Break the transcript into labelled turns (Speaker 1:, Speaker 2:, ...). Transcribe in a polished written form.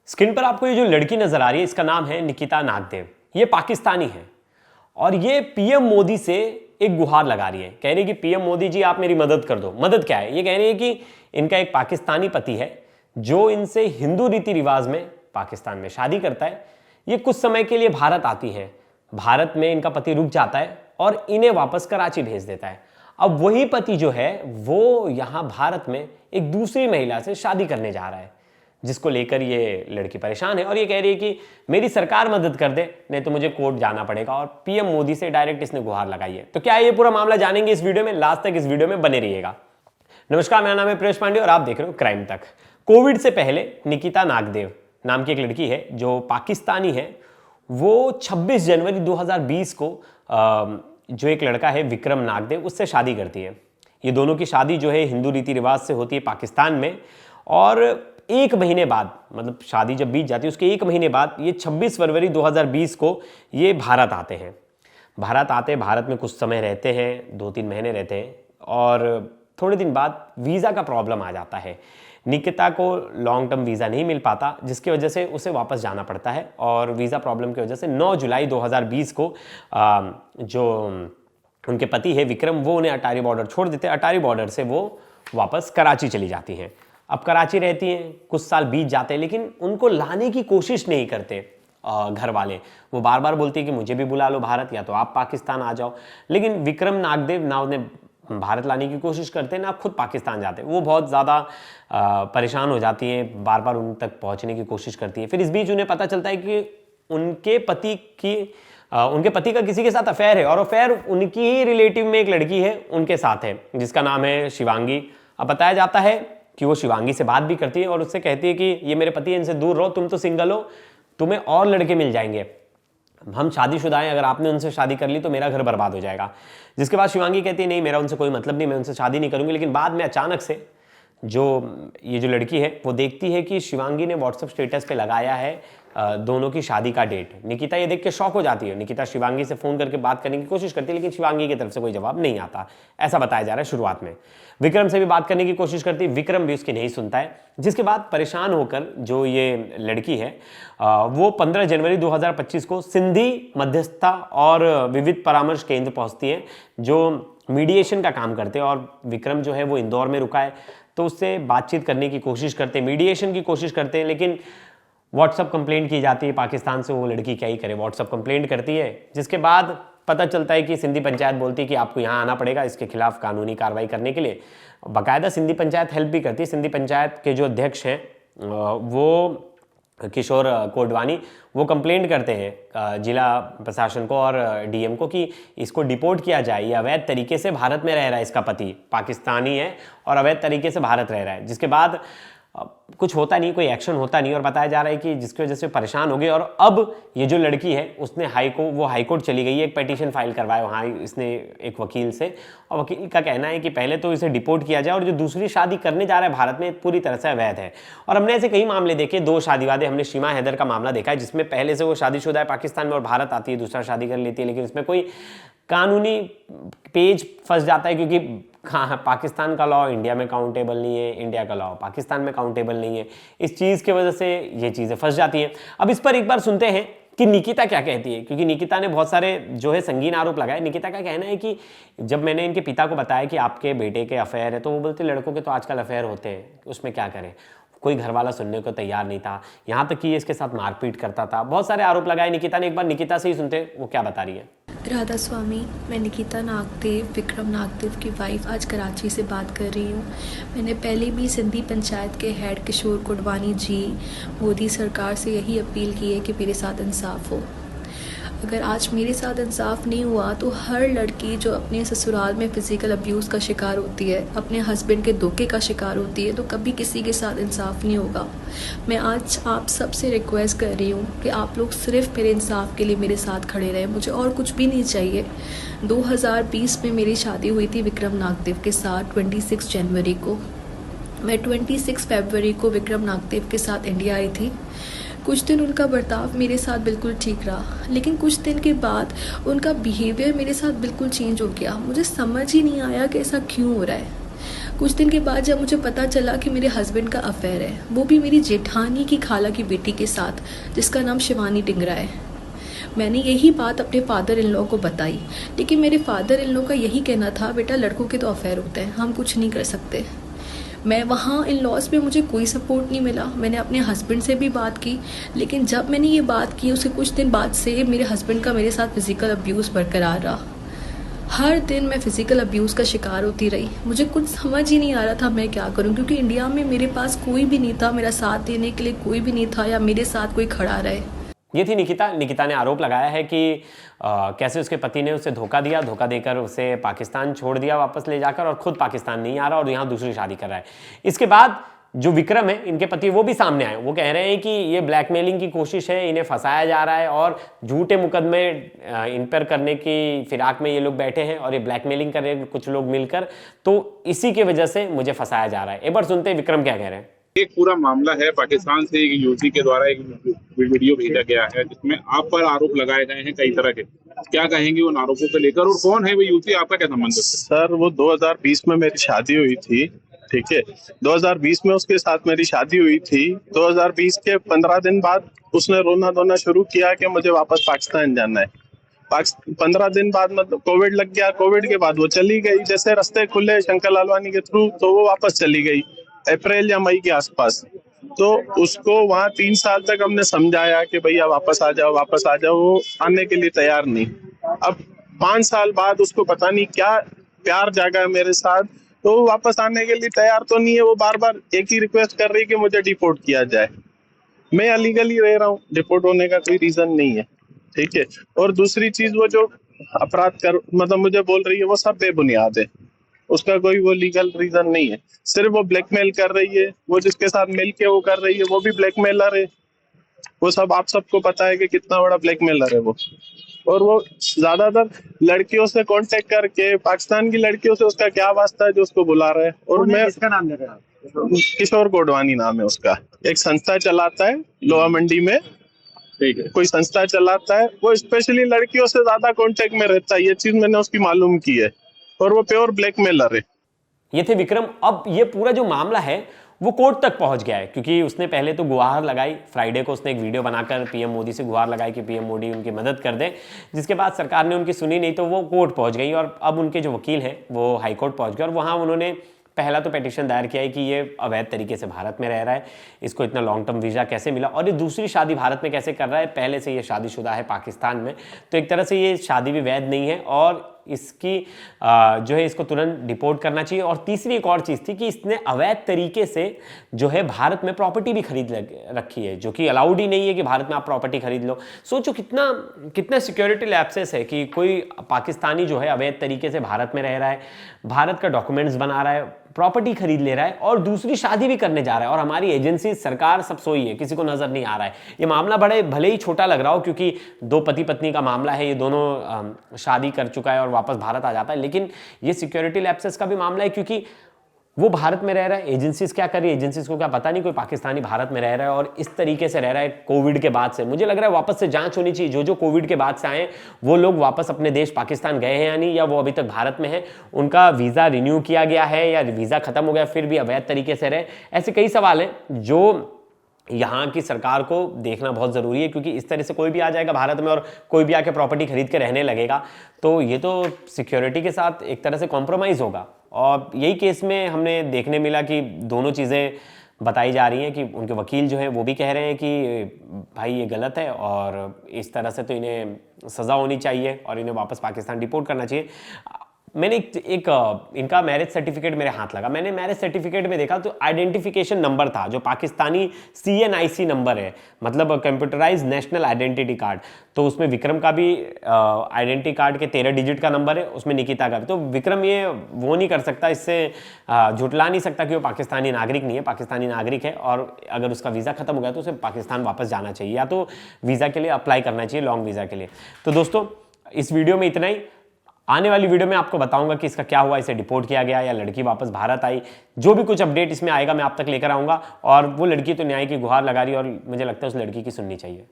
Speaker 1: Screen पर आपको ये जो लड़की नजर आ रही है, इसका नाम है निकिता नागदेव। ये पाकिस्तानी है और ये पीएम मोदी से एक गुहार लगा रही है। कह रही है कि पीएम मोदी जी आप मेरी मदद कर दो। मदद क्या है? ये कह रही है कि इनका एक पाकिस्तानी पति है जो इनसे हिंदू रीति रिवाज में पाकिस्तान में शादी करता है। ये कुछ समय के लिए भारत आती है, भारत में इनका पति रुक जाता है और इन्हें वापस कराची भेज देता है। अब वही पति जो है वो यहां भारत में एक दूसरी महिला से शादी करने जा रहा है, जिसको लेकर ये लड़की परेशान है और ये कह रही है कि मेरी सरकार मदद कर दे, नहीं तो मुझे कोर्ट जाना पड़ेगा। और पीएम मोदी से डायरेक्ट इसने गुहार लगाई है। तो क्या है ये पूरा मामला जानेंगे इस वीडियो में, लास्ट तक इस वीडियो में बने रहिएगा। नमस्कार, मेरा नाम है प्रेश पांडे और आप देख रहे हो क्राइम तक। कोविड से पहले निकिता नागदेव नाम की एक लड़की है जो पाकिस्तानी है। वो 26 जनवरी 2020 को जो एक लड़का है विक्रम नागदेव, उससे शादी करती है। ये दोनों की शादी जो है हिंदू रीति रिवाज से होती है पाकिस्तान में। और एक महीने बाद, मतलब शादी जब बीत जाती है उसके एक महीने बाद ये 26 फरवरी 2020 को ये भारत आते हैं। भारत में कुछ समय रहते हैं, 2-3 महीने रहते हैं और थोड़े दिन बाद वीज़ा का प्रॉब्लम आ जाता है। निकिता को लॉन्ग टर्म वीज़ा नहीं मिल पाता, जिसकी वजह से उसे वापस जाना पड़ता है। और वीज़ा प्रॉब्लम की वजह से 9 जुलाई 2020 को जो उनके पति है विक्रम, वो उन्हें अटारी बॉर्डर छोड़ देते हैं। अटारी बॉर्डर से वो वापस कराची चली जाती हैं। अब कराची रहती हैं, कुछ साल बीत जाते हैं, लेकिन उनको लाने की कोशिश नहीं करते घर वाले। वो बार बार बोलती है कि मुझे भी बुला लो भारत, या तो आप पाकिस्तान आ जाओ। लेकिन विक्रम नागदेव ना उन्हें भारत लाने की कोशिश करते हैं ना खुद पाकिस्तान जाते। वो बहुत ज़्यादा परेशान हो जाती है, बार बार उन तक पहुंचने की कोशिश करती है। फिर इस बीच उन्हें पता चलता है कि उनके पति का किसी के साथ अफेयर है और अफेयर उनकी ही रिलेटिव में एक लड़की है उनके साथ है, जिसका नाम है शिवांगी। अब बताया जाता है कि वो शिवांगी से बात भी करती है और उससे कहती है कि ये मेरे पति हैं, इनसे दूर रहो, तुम तो सिंगल हो, तुम्हें और लड़के मिल जाएंगे, हम शादीशुदा हैं, अगर आपने उनसे शादी कर ली तो मेरा घर बर्बाद हो जाएगा। जिसके बाद शिवांगी कहती है नहीं, मेरा उनसे कोई मतलब नहीं, मैं उनसे शादी नहीं करूंगी। लेकिन बाद में अचानक से ये जो लड़की है वो देखती है कि शिवांगी ने व्हाट्सएप स्टेटस पे लगाया है दोनों की शादी का डेट। निकिता ये देख के शॉक हो जाती है। निकिता शिवांगी से फोन करके बात करने की कोशिश करती है, लेकिन शिवांगी की तरफ से कोई जवाब नहीं आता, ऐसा बताया जा रहा है शुरुआत में। विक्रम से भी बात करने की कोशिश करती है, विक्रम भी उसकी नहीं सुनता है। जिसके बाद परेशान होकर जो ये लड़की है वो 15 जनवरी 2025 को सिंधी मध्यस्थता और विविध परामर्श केंद्र पहुंचती है, जो मीडिएशन का काम करते हैं। और विक्रम जो है वो इंदौर में रुका है, तो उससे बातचीत करने की कोशिश करते हैं, मीडिएशन की कोशिश करते हैं। लेकिन व्हाट्सअप कंप्लेंट की जाती है पाकिस्तान से। वो लड़की क्या ही करे, व्हाट्सअप कंप्लेंट करती है। जिसके बाद पता चलता है कि सिंधी पंचायत बोलती है कि आपको यहाँ आना पड़ेगा इसके खिलाफ कानूनी कार्रवाई करने के लिए। बाकायदा सिंधी पंचायत हेल्प भी करती है। सिंधी पंचायत के जो अध्यक्ष हैं वो किशोर कोडवानी, वो कंप्लेंट करते हैं जिला प्रशासन को और डीएम को कि इसको डिपोर्ट किया जाए। ये अवैध तरीके से भारत में रह रहा है, इसका पति पाकिस्तानी है और अवैध तरीके से भारत रह रहा है। जिसके बाद कुछ होता नहीं, कोई एक्शन होता नहीं और बताया जा रहा है कि जिसकी वजह से परेशान हो गए। और अब ये जो लड़की है उसने हाईकोर्ट चली गई है, एक पिटीशन फाइल करवाया वहाँ इसने एक वकील से। और वकील का कहना है कि पहले तो इसे डिपोर्ट किया जाए और जो दूसरी शादी करने जा रहा है भारत में पूरी तरह से अवैध है। और हमने ऐसे कई मामले देखे, 2 शादीवादी, हमने शीमा हैदर का मामला देखा है जिसमें पहले से वो शादीशुदा है पाकिस्तान में और भारत आती है, दूसरा शादी कर लेती है, लेकिन इसमें कोई कानूनी पेज फंस जाता है, क्योंकि हाँ, पाकिस्तान का लॉ इंडिया में काउंटेबल नहीं है, इंडिया का लॉ पाकिस्तान में काउंटेबल नहीं है। इस चीज़ की वजह से ये चीज़ें फंस जाती हैं। अब इस पर एक बार सुनते हैं कि निकिता क्या कहती है, क्योंकि निकिता ने बहुत सारे जो है संगीन आरोप लगाए। निकिता का कहना है कि जब मैंने इनके पिता को बताया कि आपके बेटे के अफेयर है, तो वो बोलते लड़कों के तो आजकल अफेयर होते हैं, उसमें क्या करें। कोई घर वाला सुनने को तैयार नहीं था, यहाँ तक कि ये इसके साथ मारपीट करता था। बहुत सारे आरोप लगाए निकिता ने। एक बार निकिता से ही सुनते वो क्या बता रही है।
Speaker 2: राधा स्वामी, मैं निकिता नागदेव, विक्रम नागदेव की वाइफ, आज कराची से बात कर रही हूँ। मैंने पहले भी सिंधी पंचायत के हेड किशोर कोडवानी जी, मोदी सरकार से यही अपील की है कि मेरे साथ इंसाफ हो। अगर आज मेरे साथ इंसाफ नहीं हुआ तो हर लड़की जो अपने ससुराल में फ़िज़िकल अब्यूज़ का शिकार होती है, अपने हस्बैंड के धोखे का शिकार होती है, तो कभी किसी के साथ इंसाफ नहीं होगा। मैं आज आप सबसे रिक्वेस्ट कर रही हूँ कि आप लोग सिर्फ मेरे इंसाफ के लिए मेरे साथ खड़े रहें, मुझे और कुछ भी नहीं चाहिए। 2020 में मेरी शादी हुई थी विक्रम नागदेव के साथ 26 जनवरी को। मैं 26 फरवरी को विक्रम नागदेव के साथ इंडिया आई थी। कुछ दिन उनका बर्ताव मेरे साथ बिल्कुल ठीक रहा, लेकिन कुछ दिन के बाद उनका बिहेवियर मेरे साथ बिल्कुल चेंज हो गया। मुझे समझ ही नहीं आया कि ऐसा क्यों हो रहा है। कुछ दिन के बाद जब मुझे पता चला कि मेरे हस्बैंड का अफेयर है, वो भी मेरी जेठानी की खाला की बेटी के साथ, जिसका नाम शिवानी डिंगरा है, मैंने यही बात अपने फादर इन लॉ को बताई। लेकिन मेरे फादर इन लॉ का यही कहना था, बेटा लड़कों के तो अफेयर होते हैं, हम कुछ नहीं कर सकते। मैं वहाँ इन लॉज में मुझे कोई सपोर्ट नहीं मिला। मैंने अपने हस्बैंड से भी बात की, लेकिन जब मैंने ये बात की उसके कुछ दिन बाद से मेरे हस्बैंड का मेरे साथ फिज़िकल अब्यूज़ बरकरार रहा। हर दिन मैं फ़िज़िकल अब्यूज़ का शिकार होती रही। मुझे कुछ समझ ही नहीं आ रहा था मैं क्या करूं, क्योंकि इंडिया में मेरे पास कोई भी नहीं था, मेरा साथ देने के लिए कोई भी नहीं था या मेरे साथ कोई खड़ा रहे।
Speaker 1: ये थी निकिता। निकिता ने आरोप लगाया है कि कैसे उसके पति ने उसे धोखा दिया, धोखा देकर उसे पाकिस्तान छोड़ दिया वापस ले जाकर, और खुद पाकिस्तान नहीं आ रहा और यहाँ दूसरी शादी कर रहा है। इसके बाद जो विक्रम है, इनके पति, वो भी सामने आए। वो कह रहे हैं कि ये ब्लैकमेलिंग की कोशिश है, इन्हें फंसाया जा रहा है और झूठे मुकदमे इन पर करने की फिराक में ये लोग बैठे हैं और ये ब्लैकमेलिंग कर रहे हैं कुछ लोग मिलकर, तो इसी की वजह से मुझे फंसाया जा रहा है। एक बार सुनते हैं विक्रम क्या कह रहे हैं।
Speaker 3: एक पूरा मामला है, पाकिस्तान से एक युवती के द्वारा एक वीडियो भेजा गया है जिसमें आप पर आरोप लगाए गए हैं कई तरह के। क्या कहेंगे उन आरोपों को लेकर, और कौन है वो युवती, आपका क्या संबंध है?
Speaker 4: सर वो 2020 में मेरी शादी हुई थी, ठीक है। 2020 में उसके साथ मेरी शादी हुई थी। 2020 के 15 दिन बाद उसने रोना धोना शुरू किया कि मुझे वापस पाकिस्तान जाना है। 15 दिन बाद मतलब कोविड लग गया। कोविड के बाद वो चली गई। जैसे रास्ते खुले शंकर लालवानी के थ्रू, तो वो वापस चली गई अप्रैल या मई के आसपास। तो उसको वहाँ 3 साल तक हमने समझाया कि भैया वापस आ जाओ, वापस आ जाओ। वो आने के लिए तैयार नहीं। अब 5 साल बाद उसको पता नहीं क्या प्यार जागा है मेरे साथ, तो वो वापस आने के लिए तैयार तो नहीं है। वो बार बार एक ही रिक्वेस्ट कर रही है कि मुझे डिपोर्ट किया जाए। मैं अलीगली रह रहा हूँ, डिपोर्ट होने का कोई रीजन नहीं है, ठीक है। और दूसरी चीज, वो जो अपराध कर मतलब मुझे बोल रही है, वो सब बेबुनियाद है। उसका कोई वो लीगल रीजन नहीं है। सिर्फ वो ब्लैकमेल कर रही है। वो जिसके साथ मिलके वो कर रही है, वो भी ब्लैकमेलर है। वो सब आप सबको पता है कि कितना बड़ा ब्लैकमेलर है वो। और वो ज्यादातर लड़कियों से कांटेक्ट करके, पाकिस्तान की लड़कियों से उसका क्या वास्ता है जो उसको बुला रहा है। और मैं,
Speaker 5: इसका नाम ले रहा हूं।
Speaker 4: किशोर कोडवानी नाम है उसका। एक संस्था चलाता है लोहा मंडी में,
Speaker 3: ठीक है।
Speaker 4: कोई संस्था चलाता है। वो स्पेशली लड़कियों से ज्यादा कांटेक्ट में रहता है। ये चीज मैंने उसकी मालूम की है। और वो प्योर ब्लैकमेलर है।
Speaker 1: ये थे विक्रम। अब ये पूरा जो मामला है वो कोर्ट तक पहुंच गया है, क्योंकि उसने पहले तो गुहार लगाई। फ्राइडे को उसने एक वीडियो बनाकर पीएम मोदी से गुहार लगाई कि पीएम मोदी उनकी मदद कर दे, जिसके बाद सरकार ने उनकी सुनी नहीं, तो वो कोर्ट पहुंच गई। और अब उनके जो वकील हैं वो हाई कोर्ट पहुंच गए और वहां उन्होंने पहला तो पिटीशन दायर किया है कि ये अवैध तरीके से भारत में रह रहा है, इसको इतना लॉन्ग टर्म वीज़ा कैसे मिला और ये दूसरी शादी भारत में कैसे कर रहा है। पहले से ये शादीशुदा है पाकिस्तान में, तो एक तरह से ये शादी भी वैध नहीं है और इसकी जो है इसको तुरंत डिपोर्ट करना चाहिए। और तीसरी एक और चीज़ थी कि इसने अवैध तरीके से जो है भारत में प्रॉपर्टी भी खरीद रखी है, जो कि अलाउड ही नहीं है कि भारत में आप प्रॉपर्टी खरीद लो। सोचो कितना सिक्योरिटी लैप्सेस है कि कोई पाकिस्तानी जो है अवैध तरीके से भारत में रह रहा है, भारत का डॉक्यूमेंट्स बना रहा है, प्रॉपर्टी खरीद ले रहा है और दूसरी शादी भी करने जा रहा है। और हमारी एजेंसी, सरकार सब सोई है, किसी को नजर नहीं आ रहा है। ये मामला भले ही छोटा लग रहा हो, क्योंकि 2 पति पत्नी का मामला है, ये दोनों शादी कर चुका है और वापस भारत आ जाता है, लेकिन ये सिक्योरिटी लैप्सेस का भी मामला है, क्योंकि वो भारत में रह रहा है। एजेंसीज क्या कर रही है, एजेंसीज को क्या पता नहीं कोई पाकिस्तानी भारत में रह रहा है और इस तरीके से रह रहा है कोविड के बाद से। मुझे लग रहा है वापस से जांच होनी चाहिए। जो कोविड के बाद से आए वो लोग वापस अपने देश पाकिस्तान गए हैं या नहीं, या वो अभी तक भारत में है, उनका वीज़ा रिन्यू किया गया है या वीज़ा खत्म हो गया फिर भी अवैध तरीके से रहे। ऐसे कई सवाल हैं जो यहाँ की सरकार को देखना बहुत ज़रूरी है, क्योंकि इस तरह से कोई भी आ जाएगा भारत में और कोई भी आके प्रॉपर्टी खरीद के रहने लगेगा, तो ये तो सिक्योरिटी के साथ एक तरह से कॉम्प्रोमाइज़ होगा। और यही केस में हमने देखने मिला कि दोनों चीज़ें बताई जा रही हैं कि उनके वकील जो हैं वो भी कह रहे हैं कि भाई ये गलत है और इस तरह से तो इन्हें सज़ा होनी चाहिए और इन्हें वापस पाकिस्तान डिपोर्ट करना चाहिए। मैंने एक इनका मैरिज सर्टिफिकेट मेरे हाथ लगा। मैंने मैरिज सर्टिफिकेट में देखा तो आइडेंटिफिकेशन नंबर था जो पाकिस्तानी CNIC नंबर है, मतलब कंप्यूटराइज नेशनल आइडेंटिटी कार्ड। तो उसमें विक्रम का भी आइडेंटिटी कार्ड के 13 डिजिट का नंबर है, उसमें निकिता का भी। तो विक्रम ये वो नहीं कर सकता, इससे झुटला नहीं सकता कि वो पाकिस्तानी नागरिक नहीं है, पाकिस्तानी नागरिक है। और अगर उसका वीज़ा खत्म हो गया तो उसे पाकिस्तान वापस जाना चाहिए या तो वीज़ा के लिए अप्लाई करना चाहिए, लॉन्ग वीज़ा के लिए। तो दोस्तों इस वीडियो में इतना ही। आने वाली वीडियो में आपको बताऊंगा कि इसका क्या हुआ, इसे डिपोर्ट किया गया या लड़की वापस भारत आई। जो भी कुछ अपडेट इसमें आएगा मैं आप तक लेकर आऊंगा। और वो लड़की तो न्याय की गुहार लगा रही है और मुझे लगता है उस लड़की की सुननी चाहिए।